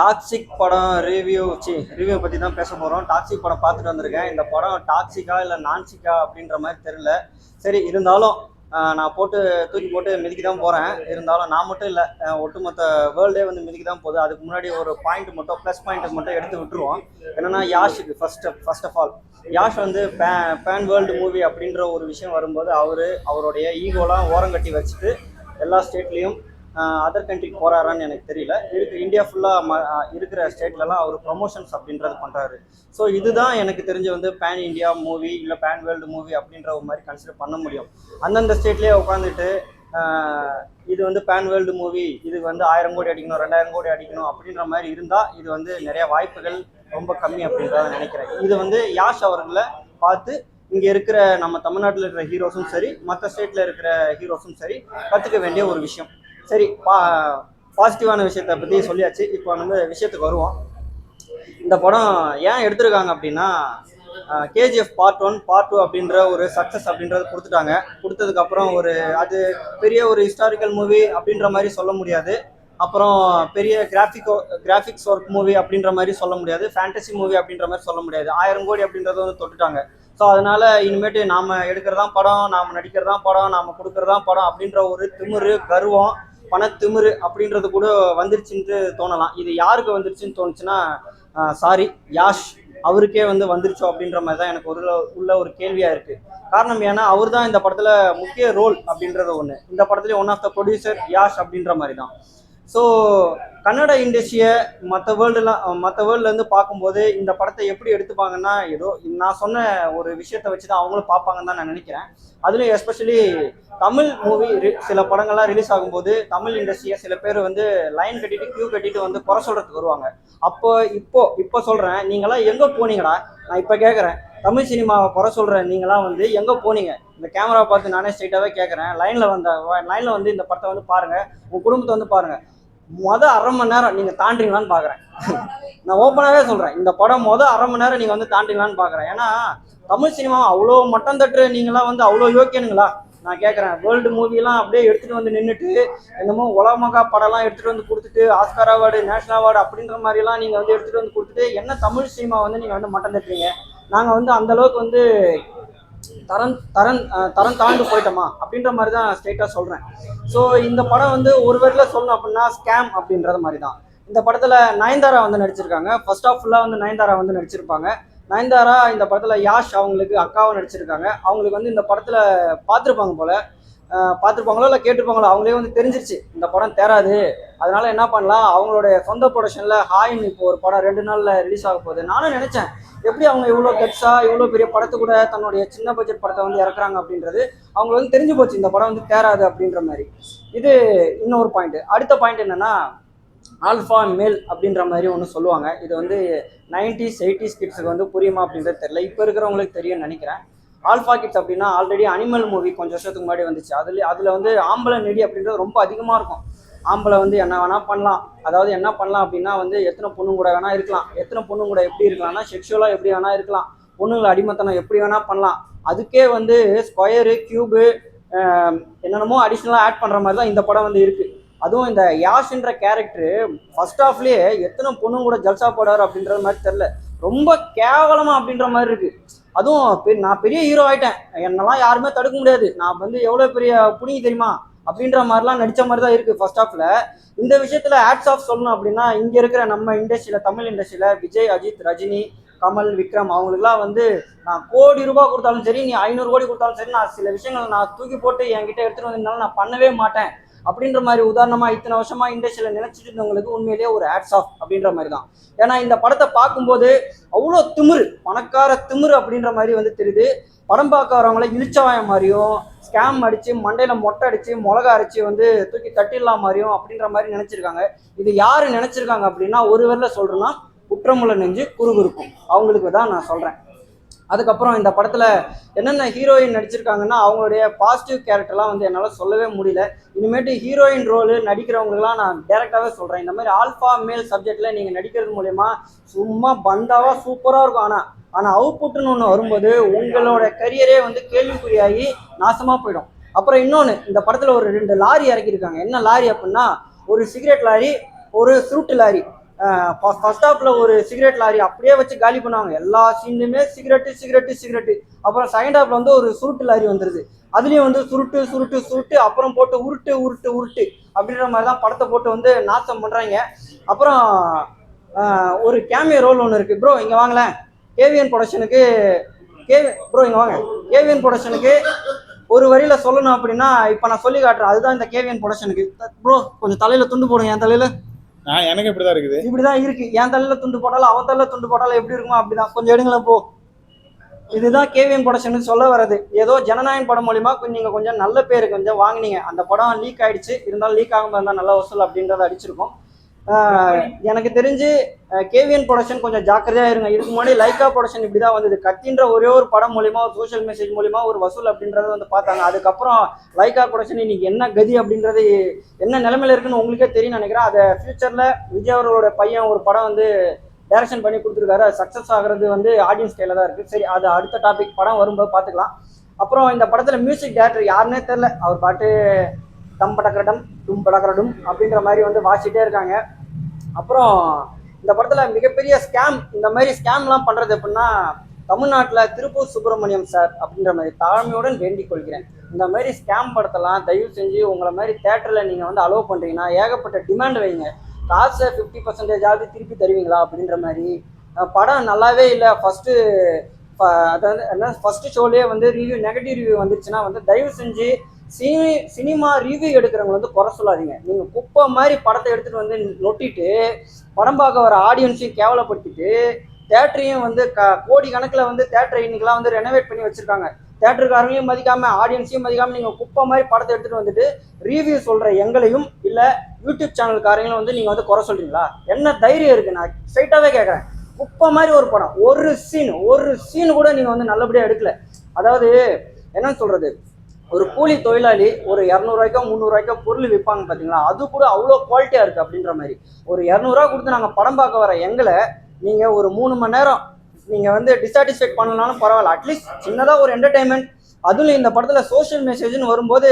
Toxic படம் review பற்றி தான் பேச போகிறோம். டாக்ஸிக் படம் பார்த்துட்டு வந்திருக்கேன். இந்த படம் டாக்ஸிக்கா இல்லை நான்சிக்கா அப்படின்ற மாதிரி தெரியல. சரி, இருந்தாலும் நான் தூக்கி போட்டு மிதிக்க தான் போகிறேன். இருந்தாலும் நான் மட்டும் இல்லை, ஒட்டுமொத்த வேர்ல்டே வந்து மிதிக்க தான் போகுது. அதுக்கு முன்னாடி ஒரு ப்ளஸ் பாயிண்ட்டு மட்டும் எடுத்து விட்டுருவோம். என்னென்னா யாஷுக்கு ஃபர்ஸ்ட் ஆஃப் ஆல் யாஷ் வந்து பேன் வேர்ல்டு மூவி அப்படின்ற ஒரு விஷயம் வரும்போது அவருடைய ஈகோலாம் ஓரங்கட்டி வச்சுட்டு எல்லா ஸ்டேட்லேயும் அதர் கண்ட்ரிக்கு போகிறாரான்னு எனக்கு தெரியல. இந்தியா ஃபுல்லாக இருக்கிற ஸ்டேட்லலாம் அவர் ப்ரொமோஷன்ஸ் அப்படின்றது பண்ணுறாரு. ஸோ இதுதான் எனக்கு தெரிஞ்சு வந்து பேன் இண்டியா மூவி இல்லை பேன் வேர்ல்டு மூவி அப்படின்ற ஒரு மாதிரி கன்சிடர் பண்ண முடியும். அந்தந்த ஸ்டேட்லேயே உட்காந்துட்டு இது வந்து பேன் வேர்ல்டு மூவி, இது வந்து 1000 கோடி அடிக்கணும் 2000 கோடி அடிக்கணும் அப்படின்ற மாதிரி இருந்தால் இது வந்து நிறைய வாய்ப்புகள் ரொம்ப கம்மி அப்படின்றத நினைக்கிறேன். இது வந்து யாஷ் அவர்களை பார்த்து இங்கே இருக்கிற நம்ம தமிழ்நாட்டில் இருக்கிற ஹீரோஸும் சரி, மற்ற ஸ்டேட்டில் இருக்கிற ஹீரோஸும் சரி கற்றுக்க வேண்டிய ஒரு விஷயம். சரி, பாசிட்டிவான விஷயத்தை பற்றி சொல்லியாச்சு. இப்போ வந்து விஷயத்துக்கு வருவோம். இந்த படம் ஏன் எடுத்திருக்காங்க அப்படின்னா, கேஜிஎஃப் பார்ட் 1 பார்ட் 2 அப்படின்ற ஒரு சக்ஸஸ் அப்படின்றது கொடுத்ததுக்கப்புறம் அது பெரிய ஒரு ஹிஸ்டாரிக்கல் மூவி அப்படின்ற மாதிரி சொல்ல முடியாது. அப்புறம் பெரிய கிராஃபிக்ஸ் ஒர்க் மூவி அப்படின்ற மாதிரி சொல்ல முடியாது. ஃபேண்டசி மூவி அப்படின்ற மாதிரி சொல்ல முடியாது. 1000 கோடி அப்படின்றத வந்து தொட்டுட்டாங்க. ஸோ அதனால இனிமேட்டு நாம் எடுக்கிறதான் படம், நாம் நடிக்கிறதான் படம், நாம் கொடுக்கறதான் படம் அப்படின்ற ஒரு திமிரு, கர்வம், பணத்திமிரு அப்படின்றது கூட வந்துருச்சுன்ட்டு தோணலாம். இது யாருக்கு வந்துருச்சுன்னு தோணுச்சுன்னா, சாரி, யாஷ் அவருக்கே வந்து வந்துருச்சோ அப்படின்ற மாதிரி தான் எனக்கு உள்ள ஒரு கேள்வியாக இருக்குது. காரணம் ஏன்னா அவர் தான் இந்த படத்தில் முக்கிய ரோல் அப்படின்றது ஒன்று. இந்த படத்துலேயே one of the producer Yash அப்படின்ற மாதிரி தான். ஸோ கன்னட இண்டஸ்ட்ரியை மற்ற வேர்ல்டுலேருந்து பார்க்கும்போது இந்த படத்தை எப்படி எடுத்துப்பாங்கன்னா, ஏதோ நான் சொன்ன ஒரு விஷயத்தை வச்சு தான் அவங்களும் பார்ப்பாங்கன்னு தான் நான் நினைக்கிறேன். அதுலேயும் எஸ்பெஷலி தமிழ் மூவி சில படங்கள்லாம் ரிலீஸ் ஆகும்போது தமிழ் இண்டஸ்ட்ரியை சில பேர் வந்து லைன் கட்டிட்டு கியூ கட்டிட்டு வந்து குறை சொல்கிறதுக்கு வருவாங்க. இப்போ சொல்கிறேன், நீங்களாம் எங்கே போனீங்கடா? நான் இப்போ கேட்குறேன், தமிழ் சினிமாவை குறை சொல்கிற நீங்களாம் வந்து எங்கே போனீங்க? இந்த கேமரா பார்த்து நானே ஸ்ட்ரைட்டாகவே கேட்குறேன். லைனில் வந்து இந்த படத்தை வந்து பாருங்கள், உங்கள் குடும்பத்தை வந்து பாருங்கள். 1/2 மணி நேரம் நீங்கள் தாண்டிங்களான்னு பார்க்குறேன். நான் ஓப்பனாகவே சொல்கிறேன், இந்த படம் 1/2 மணி நேரம் நீங்கள் வந்து தாண்டிங்களான்னு பார்க்குறேன். ஏன்னா தமிழ் சினிமா அவ்வளோ மட்டம் தட்டுற நீங்களாம் வந்து அவ்வளோ யோக்கியனுங்களா நான் கேட்குறேன். வேர்ல்டு மூவிலாம் அப்படியே எடுத்துகிட்டு வந்து நின்றுட்டு என்னமோ உலகமகா படம்லாம் எடுத்துகிட்டு வந்து கொடுத்துட்டு ஆஸ்கார் அவார்டு, நேஷனல் அவார்டு அப்படின்ற மாதிரிலாம் நீங்கள் வந்து எடுத்துகிட்டு வந்து கொடுத்துட்டு என்ன தமிழ் சினிமா வந்து நீங்கள் வந்து மட்டம் தட்டுறீங்க? நாங்கள் வந்து அந்தளவுக்கு வந்து தரம் தாண்டு போயிட்டோமா அப்படின்ற மாதிரி தான் ஸ்ட்ரெயிட்டாக சொல்கிறேன். ஸோ இந்த படம் வந்து ஒரு வேளையில் சொல்லணும் அப்படின்னா ஸ்கேம் அப்படின்றது மாதிரி தான். இந்த படத்தில் நயன்தாரா வந்து நடிச்சிருக்காங்க. ஃபர்ஸ்ட் ஆஃப் ஃபுல்லாக வந்து நயன்தாரா வந்து நடிச்சிருப்பாங்க. நயன்தாரா இந்த படத்தில் யாஷ் அவங்களுக்கு அக்காவும் நடிச்சிருக்காங்க. அவங்களுக்கு வந்து இந்த படத்தில் பார்த்துருப்பாங்களோ இல்லை கேட்டிருப்பாங்களோ, அவங்களே வந்து தெரிஞ்சிருச்சு இந்த படம் தேராது. அதனால என்ன பண்ணலாம், அவங்களுடைய சொந்த ப்ரொடக்ஷனில் ஹாயின் இப்போ ஒரு படம் 2 நாளில் ரிலீஸ் ஆக போகுது. நானும் நினச்சேன், எப்படி அவங்க இவ்வளோ கட்ஸாக இவ்வளோ பெரிய படத்தை கூட தன்னுடைய சின்ன பட்ஜெட் படத்தை வந்து இறக்குறாங்க அப்படின்றது அவங்களுக்கு வந்து தெரிஞ்சு போச்சு, இந்த படம் வந்து தேராது அப்படின்ற மாதிரி. இது இன்னொரு பாயிண்ட். அடுத்த பாயிண்ட் என்னன்னா, ஆல்ஃபா மேல் அப்படின்ற மாதிரி ஒன்று சொல்லுவாங்க. இது வந்து 90s 80s கிட்ஸுக்கு வந்து புரியுமா அப்படின்றது தெரியல. இப்போ இருக்கிறவங்களுக்கு தெரியும்னு நினைக்கிறேன். ஆல்ஃபா கிட்ஸ் அப்படின்னா ஆல்ரெடி அனிமல் மூவி கொஞ்சம் வருஷத்துக்கு முன்னாடி வந்துச்சு. அதில் வந்து ஆம்பளை நெடி அப்படின்றது ரொம்ப அதிகமாக இருக்கும். ஆம்பளை வந்து என்ன வேணால் பண்ணலாம். அதாவது என்ன பண்ணலாம் அப்படின்னா வந்து எத்தனை பொண்ணு கூட வேணால் இருக்கலாம். எத்தனை பொண்ணு கூட எப்படி இருக்கலாம்னா செக்ஷுவலாக எப்படி வேணால் இருக்கலாம். பொண்ணுங்களை அடிமத்தனம் எப்படி வேணால் பண்ணலாம். அதுக்கே வந்து ஸ்கொயரு, கியூபு, என்னென்னமோ அடிஷ்னலாக ஆட் பண்ணுற மாதிரி தான் இந்த படம் வந்து இருக்குது. அதுவும் இந்த யாஷ்ன்ற கேரக்டரு ஃபர்ஸ்ட் ஆஃப்லேயே எத்தனை பொண்ணும் கூட ஜல்சா போடாரு அப்படின்றது மாதிரி தெரில, ரொம்ப கேவலமாக அப்படின்ற மாதிரி இருக்குது. அதுவும் நான் பெரிய ஹீரோ ஆகிட்டேன், என்னெல்லாம் யாருமே தடுக்க முடியாது, நான் வந்து எவ்வளோ பெரிய புடிங்கி தெரியுமா அப்படின்ற மாதிரிலாம் நடித்த மாதிரி தான் இருக்குது ஃபர்ஸ்ட் ஆஃபில். இந்த விஷயத்தில் ஆட்ஸ் ஆஃப் சொல்லணும் அப்படின்னா, இங்கே இருக்கிற நம்ம இண்டஸ்ட்ரியில், தமிழ் இண்டஸ்ட்ரியில் விஜய், அஜித், ரஜினி, கமல், விக்ரம் அவங்களுக்குலாம் வந்து நான் கோடி ரூபாய் கொடுத்தாலும் சரி, நீ 500 கோடி கொடுத்தாலும் சரி, நான் சில விஷயங்கள் நான் தூக்கி போட்டு என்கிட்ட எடுத்துகிட்டு வந்திருந்தாலும் நான் பண்ணவே மாட்டேன் அப்படின்ற மாதிரி. உதாரணமாக இத்தனை வருஷமா இண்டஸ்ட்ரியில் நினைச்சிட்டு இருந்தவங்களுக்கு உண்மையிலேயே ஒரு ஹேட்ஸ் ஆஃப் அப்படின்ற மாதிரி தான். ஏன்னா இந்த படத்தை பார்க்கும்போது அவ்வளோ திமிரு, பணக்கார திமிரு அப்படின்ற மாதிரி வந்து தெரியுது. படம் பார்க்க வரவங்கள இழிச்சவாயம் மாதிரியும், ஸ்கேம் அடித்து மண்டையில் மொட்டை அடித்து மிளகா அரைச்சி வந்து தூக்கி தட்டிடலாம் மாதிரியும் அப்படின்ற மாதிரி நினச்சிருக்காங்க. இது யார் நினச்சிருக்காங்க அப்படின்னா, ஒரு வேளை சொல்கிறேன்னா குற்றமுள்ள நெஞ்சு குறுகுறுக்கும் அவங்களுக்கு தான் நான் சொல்கிறேன். அதுக்கப்புறம் இந்த படத்தில் என்னென்ன ஹீரோயின் நடிச்சிருக்காங்கன்னா, அவங்களுடைய பாசிட்டிவ் கேரக்டர்லாம் வந்து என்னால் சொல்லவே முடியல. இனிமேட்டு ஹீரோயின் ரோலு நடிக்கிறவங்களுக்குலாம் நான் டேரெக்டாகவே சொல்கிறேன், இந்த மாதிரி ஆல்ஃபா மேல் சப்ஜெக்டில் நீங்கள் நடிக்கிறது மூலயமா சும்மா பந்தாவாக சூப்பராக இருக்கும். ஆனால் அவுட்புட்டுன்னு ஒன்று வரும்போது உங்களோட கரியரே வந்து கேள்விக்குறியாகி நாசமாக போயிடும். அப்புறம் இன்னொன்று, இந்த படத்தில் ஒரு 2 லாரி இறக்கியிருக்காங்க. என்ன லாரி அப்படின்னா, ஒரு சிகரெட் லாரி, ஒரு ஃப்ரூட் லாரி. ஃபர்ஸ்ட் ஹாஃப்ல ஒரு சிகரெட் லாரி அப்படியே வச்சு காலி பண்ணுவாங்க. எல்லா சீன்லையுமே சிகரெட்டு சிகரெட்டு சிகரெட்டு. அப்புறம் செகண்ட் ஹாஃப்ல வந்து ஒரு சுருட்டு லாரி வந்துருது. அதுலயும் வந்து சுருட்டு சுருட்டு சுருட்டு, அப்புறம் போட்டு உருட்டு உருட்டு உருட்டு அப்படின்ற மாதிரி தான் படத்தை போட்டு வந்து நாசம் பண்றாங்க. அப்புறம் ஒரு கேமியோ ரோல் ஒன்று இருக்கு. ப்ரோ இங்க வாங்கலேன். கேவிஎன் ப்ரொடக்ஷனுக்கு ப்ரோ இங்க வாங்க. கேவிஎன் ப்ரொடக்ஷனுக்கு ஒரு வரியில சொல்லணும் அப்படின்னா இப்ப நான் சொல்லி காட்டுறேன். அதுதான் இந்த கேவிஎன் ப்ரொடக்ஷனுக்கு. ப்ரோ கொஞ்சம் தலையில துண்டு போடுங்க. என் தலையில எனக்கு இப்படிதான் இருக்குது. இப்படிதான் இருக்கு. என் தலையில துண்டு போட்டாலும் அவன் தலையில துண்டு போட்டாலும் எப்படி இருக்குமோ அப்படிதான். கொஞ்சம் எடுங்களேன் போ. இதுதான் கேவிஎன் ப்ரொடக்ஷன் சொல்ல வர்றது. ஏதோ ஜனநாயகம் படம் மூலியமா நீங்க கொஞ்சம் நல்ல பேரு கொஞ்சம் வாங்கினீங்க. அந்த படம் லீக் ஆயிடுச்சு. இருந்தாலும் லீக் ஆகாம இருந்தா நல்ல வசூல் அப்படின்றத அடிச்சிருக்கோம். எனக்கு தெரிஞ்சு கேவிஎன் ப்ரொடக்ஷன் கொஞ்சம் ஜாக்கிரதையா இருங்க. இதுக்கு முன்னாடி லைக்கா ப்ரொடக்ஷன் இப்படிதான் வந்தது. கத்தின்ற ஒரே ஒரு படம் மூலியமா ஒரு சோஷியல் மெசேஜ் மூலியமா ஒரு வசூல் அப்படின்றத வந்து பார்த்தாங்க. அதுக்கப்புறம் லைக்கா ப்ரொடக்ஷன் இன்னைக்கு என்ன கதி அப்படின்றது என்ன நிலைமையில இருக்குன்னு உங்களுக்கே தெரியும் நினைக்கிறேன். அதை ஃபியூச்சர்ல விஜய் அவர்களோட பையன் ஒரு படம் வந்து டைரக்ஷன் பண்ணி கொடுத்துருக்காரு. அது சக்ஸஸ் ஆகிறது வந்து ஆடியன்ஸ் கையில தான் இருக்கு. சரி, அது அடுத்த டாபிக். படம் வரும்போது பார்த்துக்கலாம். அப்புறம் இந்த படத்துல மியூசிக் டைரக்டர் யாருன்னே தெரியல. அவர் பாட்டு டம் படக்கரடம் டும் படக்கரடும் அப்படின்ற மாதிரி வந்து வாசிட்டே இருக்காங்க. அப்புறம் இந்த படத்துல மிகப்பெரிய ஸ்கேம், இந்த மாதிரி ஸ்கேம்லாம் பண்றது எப்படின்னா தமிழ்நாட்டில் திருப்பூர் சுப்பிரமணியம் சார் அப்படின்ற மாதிரி தாழ்மையுடன் வேண்டிக் கொள்கிறேன். இந்த மாதிரி ஸ்கேம் படத்தெல்லாம் தயவு செஞ்சு உங்களை மாதிரி தேட்டரில் நீங்கள் வந்து அலோவ் பண்ணுறீங்கன்னா ஏகப்பட்ட டிமாண்ட் வைங்க. காசை 50% திருப்பி தருவீங்களா அப்படின்ற மாதிரி. படம் நல்லாவே இல்லை. அதாவது என்ன ஃபர்ஸ்ட் ஷோலேயே வந்து ரிவ்யூ நெகட்டிவ் ரிவ்யூ வந்துருச்சுன்னா வந்து தயவு செஞ்சு சினிமா ரிவ்யூ எடுக்கிறவங்க வந்து குறை சொல்லாதீங்க. நீங்கள் குப்பை மாதிரி படத்தை எடுத்துகிட்டு வந்து நொட்டிட்டு படம் பார்க்க வர ஆடியன்ஸையும் கேவலப்படுத்திட்டு தேட்டரையும் வந்து கோடி கணக்கில் வந்து தேட்டரை இன்னைக்கெல்லாம் வந்து ரெனோவேட் பண்ணி வச்சுருக்காங்க. தேட்டருக்காரங்களையும் மதிக்காமல் ஆடியன்ஸையும் மதிக்காமல் நீங்கள் குப்பை மாதிரி படத்தை எடுத்துகிட்டு வந்துட்டு ரிவ்யூ சொல்கிற எங்களையும் இல்லை யூடியூப் சேனல்காரங்களும் வந்து நீங்கள் வந்து குறை சொல்கிறீங்களா? என்ன தைரியம் இருக்குது? நான் ஸ்ட்ரைட்டாகவே கேட்குறேன். குப்பை மாதிரி ஒரு படம், ஒரு சீன் கூட நீங்கள் வந்து நல்லபடியாக எடுக்கல. அதாவது என்னன்னு சொல்கிறது, ஒரு கூலி தொழிலாளி ஒரு 200 300 பொருள் விற்பாங்க பார்த்தீங்களா, அது கூட அவ்வளோ குவாலிட்டியாக இருக்குது அப்படின்ற மாதிரி. ஒரு 200 கொடுத்து நாங்கள் படம் பார்க்க வர எங்களை நீங்கள் ஒரு 3 மணி நேரம் நீங்கள் வந்து டிசாட்டிஸ்ஃபைட் பண்ணலனாலும் பரவாயில்ல, அட்லீஸ்ட் சின்னதாக ஒரு என்டர்டைன்மெண்ட். அதுவும் இந்த படத்தில் சோஷியல் மெசேஜ்னு வரும்போது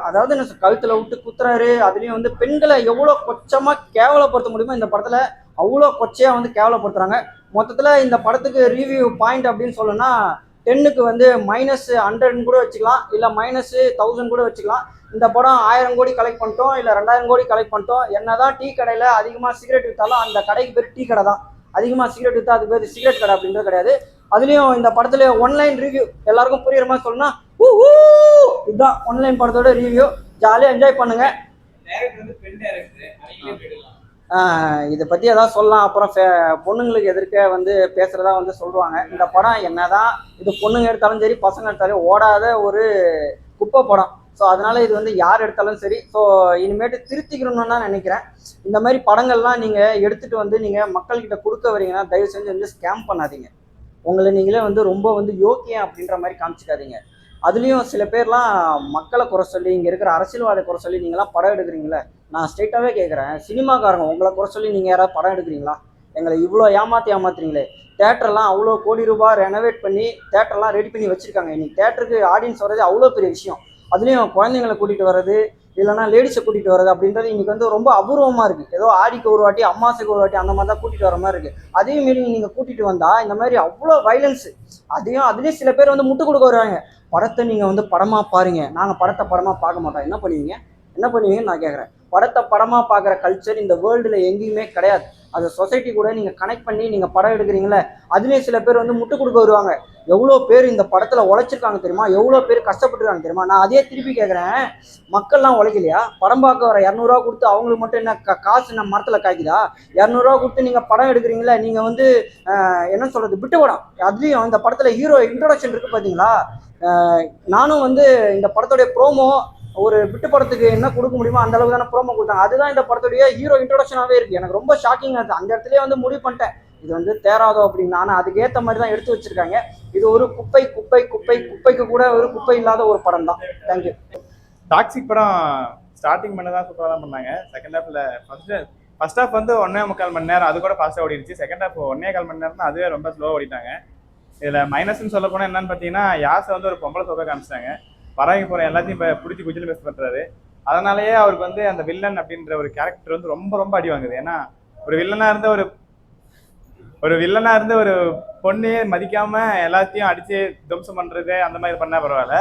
அதாவது என்ன கழுத்தில் விட்டு குத்துறாரு. அதுலேயும் வந்து பெண்களை எவ்வளோ கொச்சமாக கேவலப்படுத்த முடியுமோ இந்த படத்தில் அவ்வளோ கொச்சையாக வந்து கேவலப்படுத்துகிறாங்க. மொத்தத்தில் இந்த படத்துக்கு ரிவ்யூ பாயிண்ட் அப்படின்னு சொல்லணும்னா 10க்கு வந்து -100 கூட வச்சுக்கலாம், இல்லை -1000 கூட வச்சுக்கலாம். இந்த படம் 1000 கோடி கலெக்ட் பண்ணிட்டோம், இல்லை 2000 கோடி கலெக்ட் பண்ணிட்டோம். என்னதான் டீ கடையில் அதிகமாக சிகரெட் விற்றாலும் அந்த கடைக்கு பேர் டீ கடை தான். அதிகமாக சிகரெட் விற்றா அது பேர் சிகரெட் கடை அப்படின்றது கிடையாது. அதுலேயும் இந்த படத்துல ஒன்லைன் ரிவ்யூ எல்லாருக்கும் புரியுற மாதிரி சொல்லணும்னா இதுதான் ஒன்லைன் படத்தோட ரிவ்யூ. ஜாலியாக என்ஜாய் பண்ணுங்க. இதை பற்றி ஏதாவது சொல்லலாம். அப்புறம் பொண்ணுங்களுக்கு எதிர்க்க வந்து பேசுகிறதா வந்து சொல்லுவாங்க. இந்த படம் என்னதான் இது பொண்ணுங்க எடுத்தாலும் சரி பசங்க எடுத்தாலும் ஓடாத ஒரு குப்பை படம். ஸோ அதனால இது வந்து யார் எடுத்தாலும் சரி. ஸோ இனிமேட்டு திருத்திக்கணும்னு தான் நினைக்கிறேன். இந்த மாதிரி படங்கள்லாம் நீங்கள் எடுத்துகிட்டு வந்து நீங்கள் மக்கள்கிட்ட கொடுக்க வரீங்கன்னா தயவு செஞ்சு வந்து ஸ்கேம் பண்ணாதீங்க. உங்களை நீங்களே வந்து ரொம்ப வந்து யோக்கியம் அப்படின்ற மாதிரி காமிச்சிக்காதீங்க. அதுலேயும் சில பேர்லாம் மக்களை குறை சொல்லி இங்கே இருக்கிற அரசியல்வாத குறை சொல்லி நீங்களாம் படம் எடுக்கிறீங்களே, நான் ஸ்ட்ரெயிட்டாகவே கேட்குறேன், சினிமாக்காரங்க உங்களை குறை சொல்லி நீங்கள் யாராவது படம் எடுக்கிறீங்களா? எங்களை இவ்வளோ ஏமாத்துறீங்களே. தேட்டர்லாம் அவ்வளோ கோடி ரூபாய் ரெனோவேட் பண்ணி தேட்டர்லாம் ரெடி பண்ணி வச்சுருக்காங்க. இன்னைக்கு தேட்டருக்கு ஆடியன்ஸ் வர்றது அவ்வளோ பெரிய விஷயம். அதுலேயும் குழந்தைங்களை கூட்டிகிட்டு வர்றது இல்லைனா லேடிஸை கூட்டிகிட்டு வர்றது அப்படின்றது இன்றைக்கி வந்து ரொம்ப அபூர்வமாக இருக்குது. ஏதோ ஆடிக்கு ஒரு வாட்டி அம்மாசுக்கு ஒரு வாட்டி அந்த மாதிரி தான் கூட்டிகிட்டு வர மாதிரி இருக்குது. அதே மாரி நீங்கள் கூட்டிகிட்டு வந்தால் இந்த மாதிரி அவ்வளோ வைலன்ஸு. அதுலேயும் சில பேர் வந்து முட்டு கொடுக்க வருவாங்க. படத்தை நீங்கள் வந்து படமாக பாருங்க, நாங்கள் படத்தை படமாக பார்க்க மாட்டோம். என்ன பண்ணுவீங்கன்னு நான் கேட்குறேன். படத்தை படமாக பார்க்குற கல்ச்சர் இந்த வேர்ல்டில் எங்கேயுமே கிடையாது. அது சொசைட்டி கூட நீங்கள் கனெக்ட் பண்ணி நீங்கள் படம் எடுக்கிறீங்களே, அதுலேயும் சில பேர் வந்து முட்டு கொடுக்க வருவாங்க. எவ்வளோ பேர் இந்த படத்தில் உழைச்சிருக்காங்க தெரியுமா, எவ்வளோ பேர் கஷ்டப்பட்டுருக்காங்க தெரியுமா. நான் அதே திருப்பி கேட்குறேன், மக்கள்லாம் உழைக்கலையா? படம் பார்க்க வர 200 கொடுத்து அவங்களுக்கு மட்டும் என்ன காசு என்ன மரத்தில் காய்க்குதா? 200 கொடுத்து நீங்கள் படம் எடுக்கிறீங்களே, நீங்கள் வந்து என்ன சொல்கிறது, விட்டு படம். அதுலேயும் இந்த படத்தில் ஹீரோ இன்ட்ரோடக்ஷன் இருக்குது பார்த்தீங்களா. நானும் வந்து இந்த படத்துடைய ப்ரோமோ ஒரு விட்டு படத்துக்கு என்ன கொடுக்க முடியுமோ அந்த அளவுக்கு தானே ப்ரோமோ கொடுத்தாங்க. அதுதான் இந்த படத்துடைய ஹீரோ இன்ட்ரோடக்ஷனாகவே இருக்குது. எனக்கு ரொம்ப ஷாக்கிங்காக இருக்குது. அந்த இடத்துலேயே வந்து முடிவு பண்ணிட்டேன் இது வந்து தேராதோ அப்படின்னு. ஆனால் அதுக்கேற்ற மாதிரி தான் எடுத்து வச்சிருக்காங்க. இது ஒரு குப்பைக்கு கூட ஒரு குப்பை இல்லாத ஒரு படம் தான். தேங்க்யூ. டாக்ஸிக் படம் ஸ்டார்டிங் பண்ணதான் சூப்பராக தான் பண்ணாங்க. செகண்ட் ஹாஃப்ல ஃபர்ஸ்ட் ஹாஃப் வந்து 1.25 மணி நேரம் அது கூட ஃபாஸ்ட்டாக ஓடிடுச்சு. செகண்ட் ஹாஃப் 1.25 மணி நேரம் அதுவே ரொம்ப ஸ்லோவாக ஓடிட்டாங்க. இதில் மைனஸ்ன்னு சொல்ல போனால் என்னன்னு பார்த்தீங்கன்னா, யாசை வந்து ஒரு பொம்பளை சோக்க காமிச்சிட்டாங்க. பறவை போகிற எல்லாத்தையும் இப்போ பிடிச்சி குஜில் பேஸ் பண்ணுறாரு. அதனாலேயே அவருக்கு வந்து அந்த வில்லன் அப்படின்ற ஒரு கேரக்டர் வந்து ரொம்ப ரொம்ப அடி வாங்குது. ஏன்னா ஒரு வில்லனா இருந்த ஒரு பொண்ணையே மதிக்காம எல்லாத்தையும் அடிச்சு துவம்சம் பண்றது அந்த மாதிரி பண்ணா பரவாயில்ல.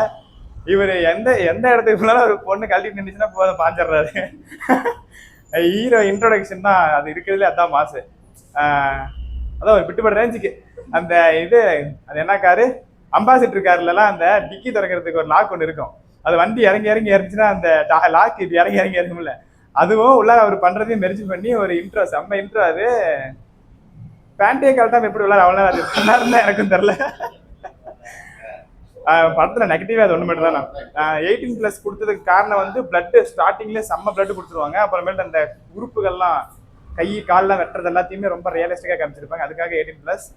இவர் எந்த எந்த இடத்துக்கு போனாலும் ஒரு பொண்ணு கழட்டிட்டு நின்றுச்சுன்னா போதும் பாஞ்சிடுறாரு. ஹீரோ இன்ட்ரோடக்ஷன் தான் அது இருக்கிறதுல அதான் மாசு. அதான் ஒரு விட்டுப்பட ரேஞ்சுக்கு அந்த இது அது என்ன காரு அம்பாசிடர் கார்லாம் அந்த டிக்கி திறக்கிறதுக்கு ஒரு லாக் ஒன்று இருக்கும். அது வண்டி இறங்கி இருந்துச்சுன்னா அந்த லாக் இது இறங்கி இருக்கும்ல, அதுவும் உள்ளார அவர் பண்றதையும் மெரிச்சு பண்ணி ஒரு இன்ட்ரோ, செம்ம இன்ட்ரோ. அது பேண்டே கரெக்டாக எப்படி உள்ளார அவ்வளோ அது தான் எனக்கும் தெரில. படத்தில் நெகட்டிவாக அது ஒன்று மட்டும் தான். 18+ கொடுத்ததுக்கு காரணம் வந்து பிளட்டு ஸ்டார்டிங்லேயே செம்ம பிளட்டு கொடுத்துருவாங்க. அப்புறமேட்டு அந்த உறுப்புகள்லாம் கை கால்லாம் வெட்டுறது எல்லாத்தையுமே ரொம்ப ரியலிஸ்டிக்காக காமிச்சிருப்பாங்க. அதுக்காக 18+.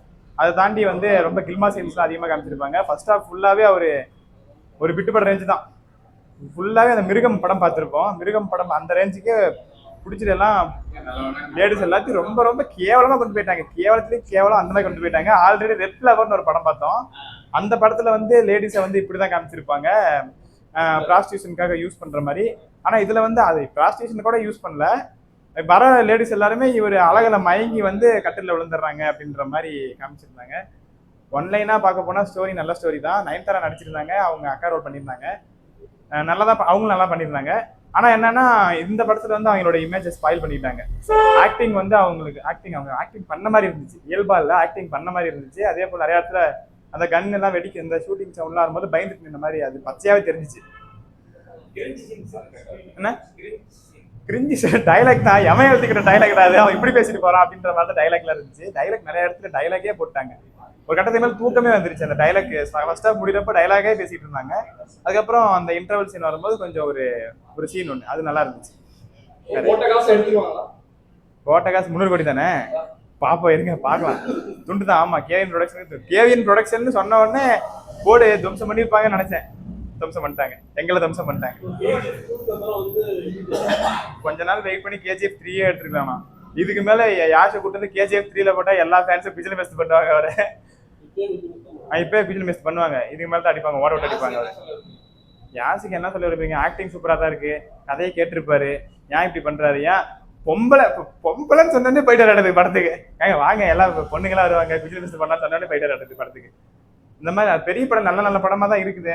அதை தாண்டி வந்து ரொம்ப கில்மா சீன்ஸ்லாம் அதிகமாக காமிச்சிருப்பாங்க. ஃபர்ஸ்ட் ஹாஃப் ஃபுல்லாகவே ஒரு விட்டுப்பட ரேஞ்சு தான். ஃபுல்லாகவே அந்த மிருகம் படம் பார்த்துருப்போம். மிருகம் படம் அந்த ரேஞ்சுக்கு பிடிச்சதெல்லாம் லேடிஸ் எல்லாத்தையும் ரொம்ப ரொம்ப கேவலமாக கொண்டு போயிட்டாங்க. கேவலத்துலேயும் கேவலம் அந்த மாதிரி கொண்டு போயிட்டாங்க. ஆல்ரெடி ரெட் ஃப்ளவர்னு ஒரு படம் பார்த்தோம். அந்த படத்தில் வந்து லேடிஸை வந்து இப்படி தான் காமிச்சிருப்பாங்க, ப்ராஸ்டியூஷனுக்காக யூஸ் பண்ணுற மாதிரி. ஆனால் இதில் வந்து அது ப்ராஸ்டியூஷன் கூட யூஸ் பண்ணல. வர லேடிஸ் எல்லாருமே இவர் அழகில் மயங்கி வந்து கட்டிலில் விழுந்துடுறாங்க அப்படின்ற மாதிரி காமிச்சிருந்தாங்க. ஒன்லைனாக பார்க்க போனால் ஸ்டோரி நல்ல ஸ்டோரி தான். நயன்தாரா நடிச்சிருந்தாங்க, அவங்க அக்கா ரோல் பண்ணியிருந்தாங்க, நல்லா தான் அவங்களும் நல்லா பண்ணியிருந்தாங்க. ஆனால் என்னன்னா இந்த படத்தில் வந்து அவங்களோட இமேஜை ஸ்பாயில் பண்ணிட்டாங்க. ஆக்டிங் வந்து அவங்க ஆக்டிங் பண்ண மாதிரி இருந்துச்சு, இயல்பா இல்லை, ஆக்டிங் பண்ண மாதிரி இருந்துச்சு. அதே போல் நிறைய இடத்துல அந்த கன் எல்லாம் வெடிக்க இந்த ஷூட்டிங் சவுண்ட்லாம் வரும்போது பயந்துட்டு நின்ற மாதிரி அது பச்சையாவே தெரிஞ்சிச்சு. என்ன கிரிஞ்சி டைலாக் தான், எவன் எழுதிக்கிற டைலாக் தான், அவன் இப்படி பேசிட்டு போறான் அப்படின்ற மாதிரி தான் டைலாக்லாம் இருந்துச்சு. டைலாக் நிறைய இடத்துல டைலாக்கே போட்டாங்க. ஒரு கட்டத்துக்கு மேலே தூக்கமே வந்துருச்சு. அந்த டைலாக் ஃபர்ஸ்ட் ஹாஃப் முடிகிறப்ப டைலாகே பேசிட்டு இருந்தாங்க. அதுக்கப்புறம் அந்த இன்டர்வல் சீன் வரும்போது கொஞ்சம் ஒரு சீன் ஒன்று அது நல்லா இருந்துச்சு. போட்ட காசு 300 கோடி தானே, பாப்போம் இருங்க பார்க்கலாம். துண்டு தான். ஆமா, கேவிஎன் ப்ரொடக்ஷன் சொன்ன உடனே போர்டு துவம்சம் பண்ணியிருப்பாங்கன்னு நினைச்சேன். துவம்சம் பண்ணிட்டாங்க, எங்களை துவம்சம் பண்ணிட்டாங்க. கொஞ்ச நாள் வெயிட் பண்ணி KGF 3 எடுத்துருக்கலாமா. இதுக்கு மேல யாஷை கூட்டு வந்து KGF 3 போட்டா எல்லா ஃபேன்ஸும் பிஜில் மெஸ்ட் பண்ணுவாங்க. அவரை இப்பவே பிஜில் மெஸ்ட் பண்ணுவாங்க. இதுக்கு மேல தான் அடிப்பாங்க, ஓட விட்டு அடிப்பாங்க. அவரை யாசுக்கு என்ன சொல்ல விரும்புறீங்க? ஆக்டிங் சூப்பரா தான் இருக்கு, கதையை கேட்டிருப்பாரு, ஏன் இப்படி பண்றாரு, ஏன் பொம்பளைன்னு சொன்னே போயிட்டு வர்றது படத்துக்கு. வாங்க எல்லாம் பொண்ணுங்களா வருவாங்க, பிஜில் மெஸ்ட் பண்ணா சொன்னே போயிட்டு வர்றது படத்துக்கு. இந்த மாதிரி பெரிய படம் நல்ல நல்ல படமா தான் இருக்குது.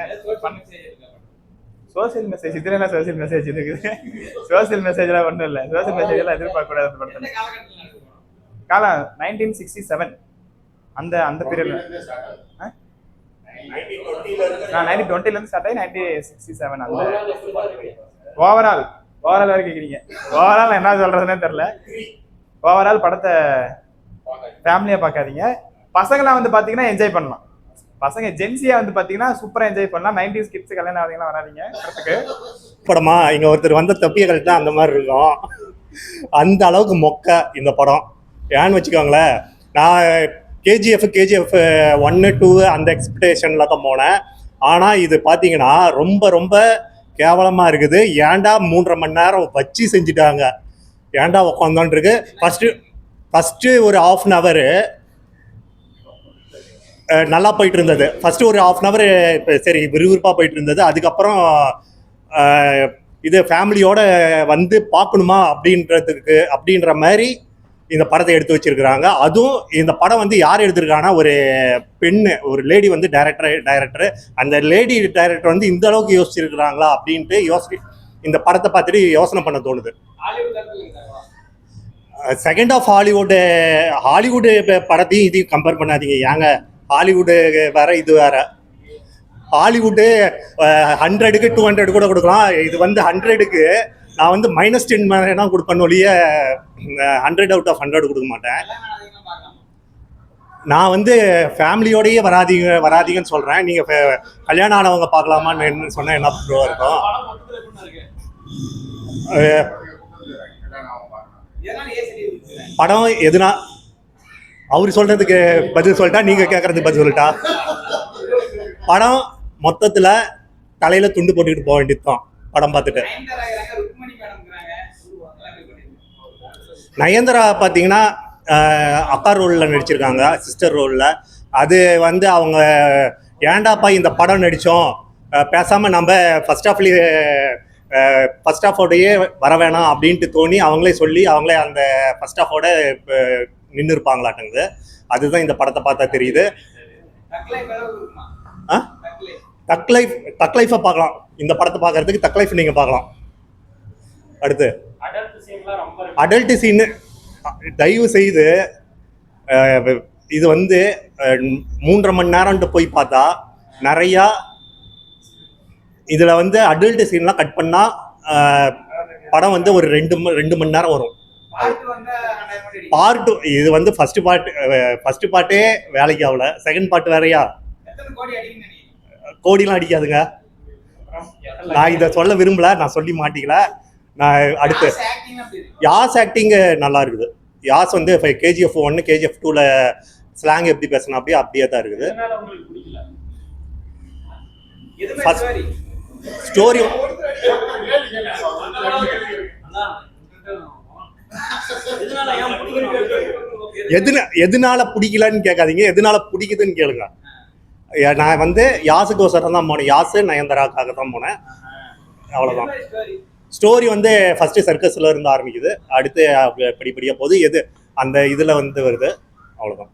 சோசியல் மெசேஜ் இதுல என்ன சோசியல் மெசேஜ் இருக்குது? சோசியல் மெசேஜ் எல்லாம் ஒன்றும் இல்லை. சோசியல் மெசேஜ் எல்லாம் எதிர்பார்க்க கூடாது அந்த படத்துல. காலம் 1967 அந்த பீரியட்ல 1920 இருந்து ஸ்டார்ட் ஆகி 1967 அந்த ஓவரால் வரைக்கும் கேக்குறீங்க. ஓவரால் என்ன சொல்றதுன்னே தெரியல. ஓவரால் படத்தை ஃபேமிலியா பார்க்காதீங்க. பசங்களாம் வந்து பாத்தீங்கன்னா என்ஜாய் பண்ணலாம். பசங்க ஜென்சியா வந்து பாத்தீங்கன்னா சூப்பரா என்ஜாய் பண்ணலாம். 90s கிட்ஸ் கல்யாணம் ஆகுதுங்களா வராதீங்க படத்துக்கு. படமா இங்க ஒருத்தர் வந்த தப்பிய கழிச்சு அந்த மாதிரி இருக்கும். அந்த அளவுக்கு மொக்க இந்த படம். ஏன்னு வச்சுக்கோங்களேன், நான் KGF 1, 2 அந்த எக்ஸ்பெக்டேஷன்ல தான் போனேன். ஆனா இது பாத்தீங்கன்னா ரொம்ப ரொம்ப கேவலமா இருக்குது. ஏன்டா 3.5 மணி நேரம் வச்சு செஞ்சுட்டாங்க, ஏன்டா உட்காந்தோன்னு இருக்கு. ஃபர்ஸ்ட் ஒரு 1/2 hour நல்லா போயிட்டு இருந்தது. ஃபர்ஸ்ட் ஒரு 1/2 hour சரி விறுவிறுப்பாக போயிட்டு இருந்தது. அதுக்கப்புறம் இது ஃபேமிலியோட வந்து பார்க்கணுமா அப்படின்ற மாதிரி இந்த படத்தை எடுத்து வச்சிருக்கிறாங்க. அதுவும் இந்த படம் வந்து யார் எடுத்திருக்காங்கன்னா ஒரு பெண்ணு, ஒரு லேடி வந்து டைரக்டர். அந்த லேடி டைரக்டர் வந்து இந்த அளவுக்கு யோசிச்சிருக்கிறாங்களா அப்படின்ட்டு இந்த படத்தை பார்த்துட்டு யோசனை பண்ண தோணுது. செகண்ட் ஆஃப் ஹாலிவுட் படத்தையும் இதையும் கம்பேர் பண்ணாதீங்க. ஏங்க ஹாலிவுட்டு வேற இது வேற. ஹாலிவுட்டு 100க்கு 200 கூட கொடுக்கலாம். இது வந்து 100க்கு நான் வந்து -10 தான் கொடுப்பேன் ஒழிய 100 out of 100 கொடுக்க மாட்டேன். நான் வந்து ஃபேமிலியோடயே வராதீங்கன்னு சொல்றேன். நீங்க கல்யாணம் ஆனவங்க பார்க்கலாமான்னு சொன்னா என்ன இருக்கும்? படம் எதுனா அவர் சொல்றதுக்கு பதில் சொல்லிட்டா, நீங்க கேட்கறதுக்கு பதில் சொல்லிட்டா. படம் மொத்தத்துல தலையில துண்டு போட்டுக்கிட்டு போக வேண்டியதுதான் படம் பார்த்துட்டு. நயன்தாரா பார்த்தீங்கன்னா அக்கா ரோலில் நடிச்சிருக்காங்க, சிஸ்டர் ரோலில். அது வந்து அவங்க ஏண்டாப்பா இந்த படம் நடித்தோம், பேசாமல் நம்ம ஃபர்ஸ்ட் ஹாஃப்லேயே ஃபர்ஸ்ட் ஹாஃபோடையே வர வேணாம் அப்படின்ட்டு தோணி அவங்களே சொல்லி அவங்களே அந்த ஃபர்ஸ்ட் ஹாஃபோட நின்று இருப்பாங்களாட்டுங்குது. அதுதான் இந்த படத்தை பார்த்தா தெரியுது. தக் லைஃபை பார்க்கலாம். இந்த படத்தை பார்க்கறதுக்கு தக் லைஃப் நீங்கள் பார்க்கலாம். அடுத்து அடல்ட் சீனு தயவு செய்து இது வந்து 3.5 மணி நேரம்ட்டு போய் பார்த்தா நிறையா இதில் வந்து அடல்ட் சீன்லாம் கட் பண்ணால் படம் வந்து ஒரு 2 மணி நேரம் வரும். பார்ட் இது வந்து ஃபர்ஸ்ட் பார்ட்டே வேலைக்கு ஆகல, செகண்ட் பார்ட் வேறையா கோடிலாம் அடிக்காதுங்க. நான் இதை சொல்ல விரும்பல, நான் சொல்லி மாட்டிக்கல. நான் அடுத்து யாஸ் ஆக்டிங் நல்லா இருக்குது. யாஸ் வந்து KGF 1 KGF 2ல ஸ்லாங் எப்படி பேசினா அப்படியே தான் இருக்குது. ஸ்டோரி எதனால பிடிக்கலன்னு கேட்காதீங்க, எதனால பிடிக்குதுன்னு கேளுங்க. நான் வந்து யாசுக்கோசரம் தான் போனேன், யாசு நயன்தாராக்காக தான் போனேன், அவ்வளோதான். ஸ்டோரி வந்து ஃபர்ஸ்ட் சர்க்கஸ்ல இருந்து ஆரம்பிக்குது, அடுத்து படிப்படியாக போகுது, எது அந்த இதில் வந்து வருது, அவ்வளோதான்.